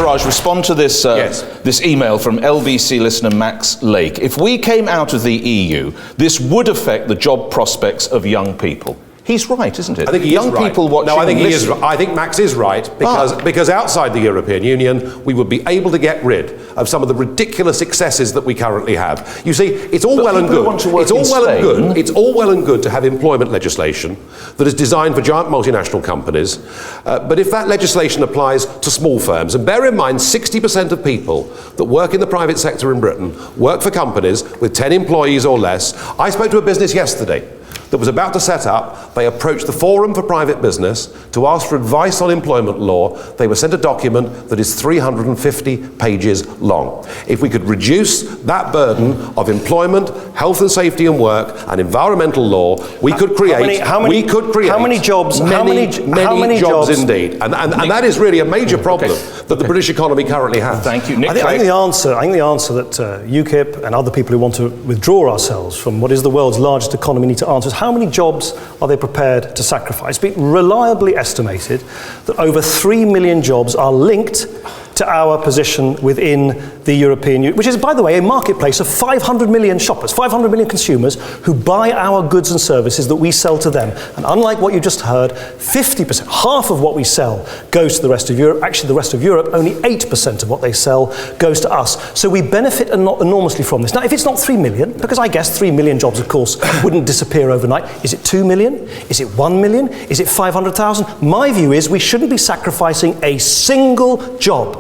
Farage, respond to this this email from LBC listener Max Lake. If we came out of the EU, this would affect the job prospects of young people. He's right, isn't it? I think young people watching. No, I think he is right. I think Max is right because outside the European Union, we would be able to get rid of some of the ridiculous excesses that we currently have. You see, it's all well and good. It's all well and good to have employment legislation that is designed for giant multinational companies. But if that legislation applies to small firms, and bear in mind, 60% of people that work in the private sector in Britain work for companies with 10 employees or less. I spoke to a business yesterday that was about to set up. They approached the Forum for Private Business to ask for advice on employment law. They were sent a document that is 350 pages long. If we could reduce that burden of employment, health and safety and work, and environmental law, we could create how many jobs? Many jobs indeed. And that is really a major problem that the British economy currently has. Thank you, Nick. I think the answer that UKIP and other people who want to withdraw ourselves from what is the world's largest economy need to answer is how many jobs are they prepared to sacrifice? It's been reliably estimated that over 3 million jobs are linked to our position within the European Union, which is, by the way, a marketplace of 500 million shoppers, 500 million consumers who buy our goods and services that we sell to them. And unlike what you just heard, 50%, half of what we sell goes to the rest of Europe. Actually, the rest of Europe, only 8% of what they sell goes to us. So we benefit enormously from this. Now, if it's not 3 million, because I guess 3 million jobs, of course, wouldn't disappear overnight, is it 2 million? Is it 1 million? Is it 500,000? My view is we shouldn't be sacrificing a single job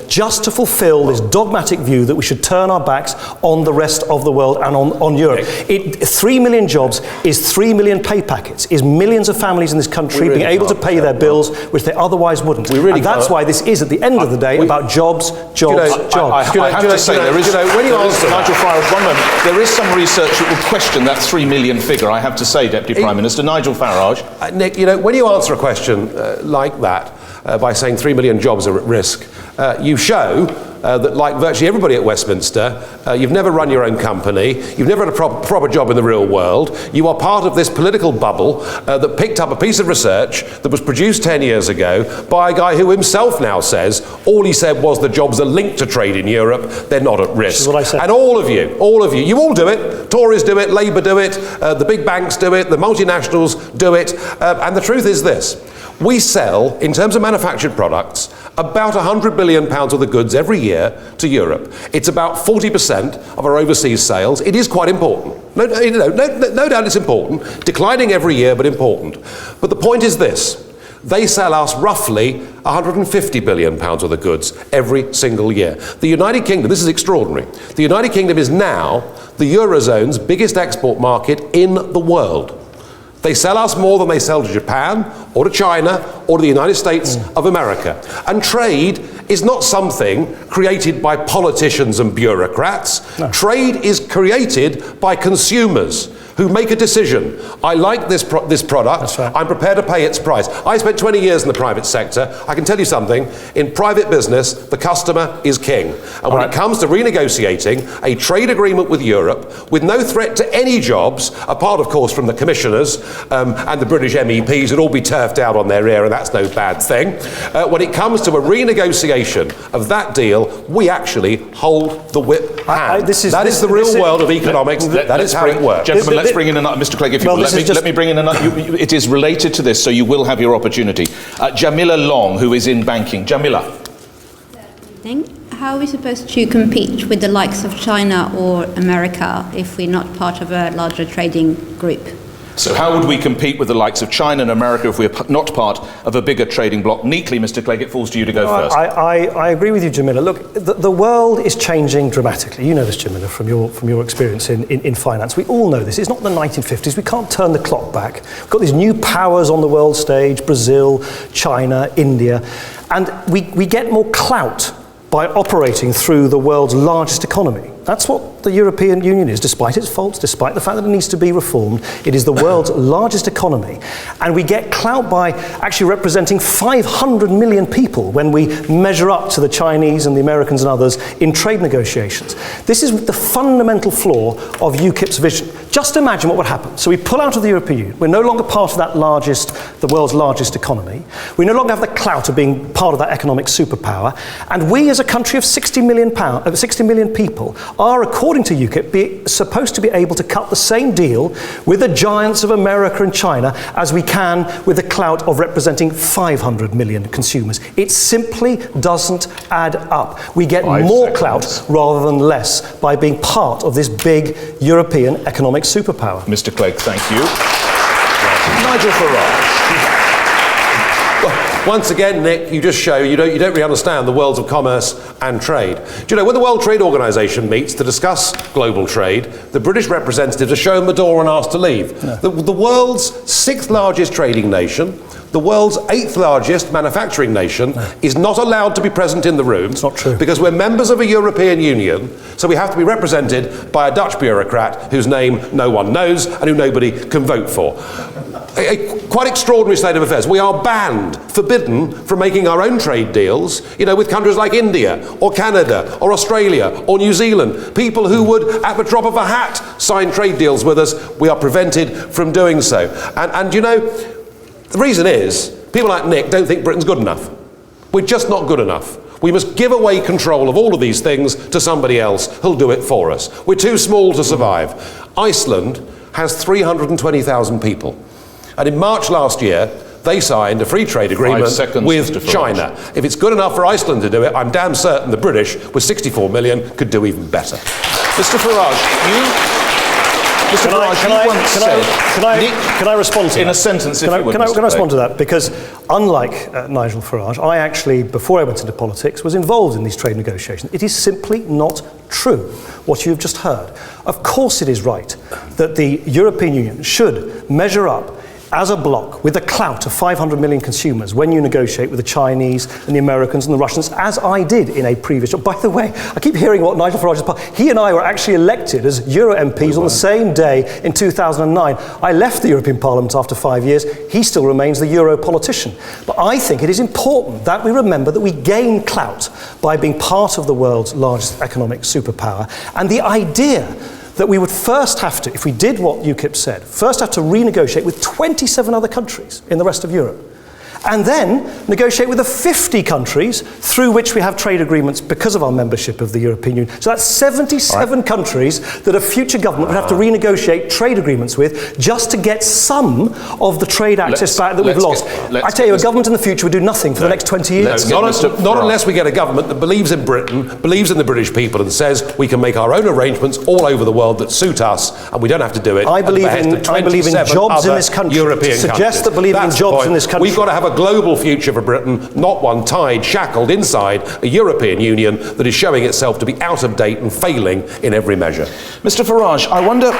just to fulfill this dogmatic view that we should turn our backs on the rest of the world and on Europe. 3 million jobs is 3 million pay packets, is millions of families in this country being able to pay their bills, which they otherwise wouldn't. And that's why this is, at the end of the day, about jobs. I have to say, Nigel Farage, one moment, there is some research that will question that 3 million figure, I have to say, Deputy Prime Minister. Nigel Farage. Nick, when you answer a question like that, by saying 3 million jobs are at risk, you show that, like virtually everybody at Westminster, you've never run your own company, you've never had a proper job in the real world, you are part of this political bubble that picked up a piece of research that was produced 10 years ago by a guy who himself now says all he said was the jobs are linked to trade in Europe, they're not at risk. This is what I said. And all of you all do it. Tories do it, Labour do it, the big banks do it, the multinationals do it, and the truth is this. We sell, in terms of manufactured products, about £100 billion of the goods every year to Europe. It's about 40% of our overseas sales. It is quite important. No doubt it's important. Declining every year, but important. But the point is this. They sell us roughly £150 billion of the goods every single year. The United Kingdom, this is extraordinary, the United Kingdom is now the Eurozone's biggest export market in the world. They sell us more than they sell to Japan, or to China, or to the United States of America. And trade is not something created by politicians and bureaucrats. No. Trade is created by consumers who make a decision. I like this product, right. I'm prepared to pay its price. I spent 20 years in the private sector. I can tell you something, in private business, the customer is king. And when it comes to renegotiating a trade agreement with Europe, with no threat to any jobs, apart of course from the commissioners and the British MEPs who'd all be turfed out on their ear, and that's no bad thing. When it comes to a renegotiation of that deal, we actually hold the whip hand. That is the real world of economics. That is how it works. Gentlemen, let's bring in another, Mr. Clegg, if you will. Let me bring in another. It is related to this, so you will have your opportunity. Jamila Long, who is in banking. Jamila. How are we supposed to compete with the likes of China or America if we're not part of a larger trading group? So how would we compete with the likes of China and America if we're not part of a bigger trading bloc? Neatly, Mr. Clegg, it falls to you to go first. I agree with you, Jamila. Look, the world is changing dramatically. You know this, Jamila, from your experience in finance. We all know this. It's not the 1950s. We can't turn the clock back. We've got these new powers on the world stage, Brazil, China, India, and we get more clout by operating through the world's largest economy. That's what the European Union is, despite its faults, despite the fact that it needs to be reformed. It is the world's largest economy. And we get clout by actually representing 500 million people when we measure up to the Chinese and the Americans and others in trade negotiations. This is the fundamental flaw of UKIP's vision. Just imagine what would happen. So we pull out of the European Union. We're no longer part of that the world's largest economy. We no longer have the clout of being part of that economic superpower. And we, as a country of 60 million people, are, according to UKIP, supposed to be able to cut the same deal with the giants of America and China as we can with the clout of representing 500 million consumers. It simply doesn't add up. We get more clout rather than less by being part of this big European economic superpower. Mr. Clegg, thank you. Nigel Farage. Well, once again, Nick, you just show you don't really understand the worlds of commerce and trade. Do you know, when the World Trade Organization meets to discuss global trade, the British representatives are shown the door and asked to leave. No. The world's 6th largest trading nation, the world's 8th largest manufacturing nation, is not allowed to be present in the room. It's not true. Because we're members of a European Union, so we have to be represented by a Dutch bureaucrat whose name no one knows and who nobody can vote for. A quite extraordinary state of affairs. We are banned, forbidden from making our own trade deals, with countries like India or Canada or Australia or New Zealand. People who would, at the drop of a hat, sign trade deals with us, we are prevented from doing so. And the reason is, people like Nick don't think Britain's good enough. We're just not good enough. We must give away control of all of these things to somebody else who'll do it for us. We're too small to survive. Iceland has 320,000 people. And in March last year, they signed a free trade agreement with China. If it's good enough for Iceland to do it, I'm damn certain the British, with 64 million, could do even better. Mr. Farage, Can I respond to that? In a sentence, can I respond to that? Because unlike Nigel Farage, I actually, before I went into politics, was involved in these trade negotiations. It is simply not true what you've just heard. Of course it is right that the European Union should measure up as a bloc with the clout of 500 million consumers when you negotiate with the Chinese and the Americans and the Russians, as I did in a previous job. By the way, I keep hearing what Nigel Farage is part. He and I were actually elected as Euro MPs on the same day in 2009. I left the European Parliament after 5 years. He still remains the Euro politician. But I think it is important that we remember that we gain clout by being part of the world's largest economic superpower. And the idea that we would first have to, if we did what UKIP said, first have to renegotiate with 27 other countries in the rest of Europe, and then negotiate with the 50 countries through which we have trade agreements because of our membership of the European Union. So that's 77 countries that a future government would have to renegotiate trade agreements with just to get some of the trade access back that we've lost. I tell you, a government in the future would do nothing for the next 20 years. Not unless we get a government that believes in Britain, believes in the British people, and says we can make our own arrangements all over the world that suit us, and we don't have to do it. I believe in jobs in this country. European Suggest that believing in jobs in this country. We've got to have a global future for Britain, not one tied, shackled inside a European Union that is showing itself to be out of date and failing in every measure. Mr. Farage, I wonder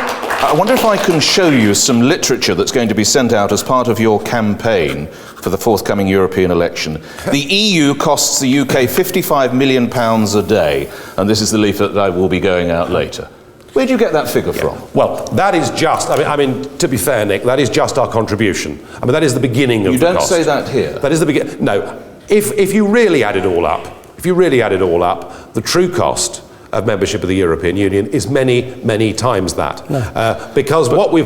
if I can show you some literature that's going to be sent out as part of your campaign for the forthcoming European election. The EU costs the UK £55 million a day, and this is the leaflet that I will be going out later. Where do you get that figure from? Well, that is just, I mean, to be fair, Nick, that is just our contribution. I mean, that is the beginning of the cost. You don't say that here. That is the beginning. No, if you really add it all up, the true cost of membership of the European Union is many, many times that. No. Because what we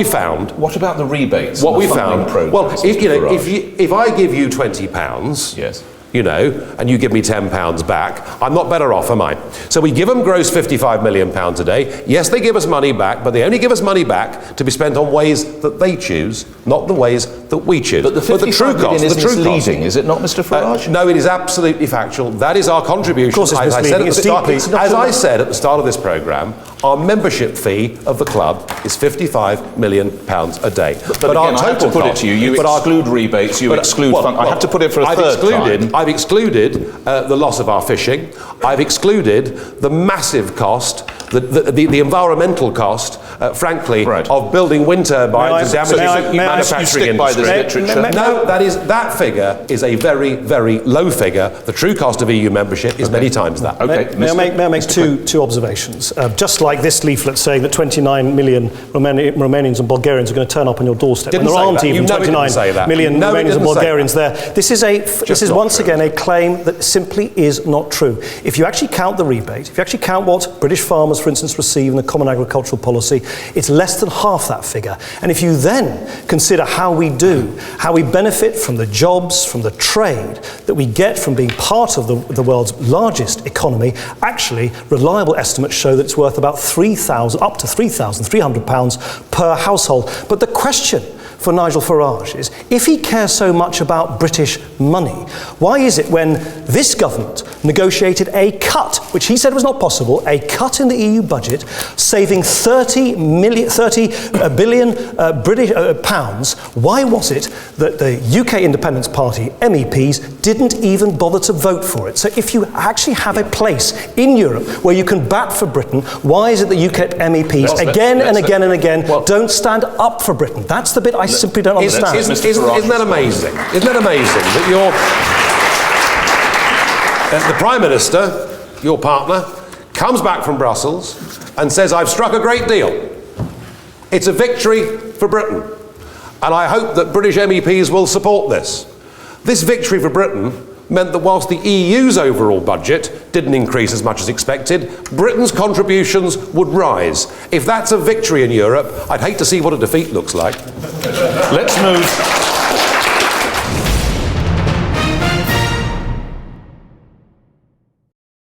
found. What about the rebates? What we found. Well, if I give you £20, yes, and you give me £10 back, I'm not better off, am I? So we give them gross £55 million a day. Yes, they give us money back, but they only give us money back to be spent on ways that they choose, not the ways that we choose. But the true cost is misleading, is it not, Mr. Farage? No, it is absolutely factual. That is our contribution. Of course it's misleading. As I said at the start of this programme, our membership fee of the club is £55 million a day. But again, I have to put it to you, you exclude rebates, you exclude fund. I have to put it for a third time. I've excluded the loss of our fishing. I've excluded the massive cost, the environmental cost, frankly, of building wind turbines and damaging manufacturing industry. No, that figure is a very, very low figure. The true cost of EU membership is many times that. Okay. May I make two observations? Just like this leaflet saying that 29 million Romanians and Bulgarians are going to turn up on your doorstep, when there aren't even 29 million Romanians and Bulgarians there. This is once again a claim that simply is not true. If you actually count the rebate, if you actually count what British farmers, for instance, receive in the Common Agricultural Policy, it's less than half that figure. And if you then consider how we benefit from the jobs, from the trade that we get from being part of the world's largest economy, actually, reliable estimates show that it's worth about up to £3,300 per household. But the question for Nigel Farage is, if he cares so much about British money, why is it when this government negotiated a cut, which he said was not possible, a cut in the EU budget, saving 30 billion British pounds, why was it that the UK Independence Party MEPs didn't even bother to vote for it? So if you actually have a place in Europe where you can bat for Britain, why is it that UK MEPs again and again don't stand up for Britain? That's the bit I simply don't understand. Isn't that amazing? Isn't that amazing that the Prime Minister, your partner, comes back from Brussels and says, I've struck a great deal. It's a victory for Britain. And I hope that British MEPs will support this. This victory for Britain meant that whilst the EU's overall budget didn't increase as much as expected, Britain's contributions would rise. If that's a victory in Europe, I'd hate to see what a defeat looks like. Let's move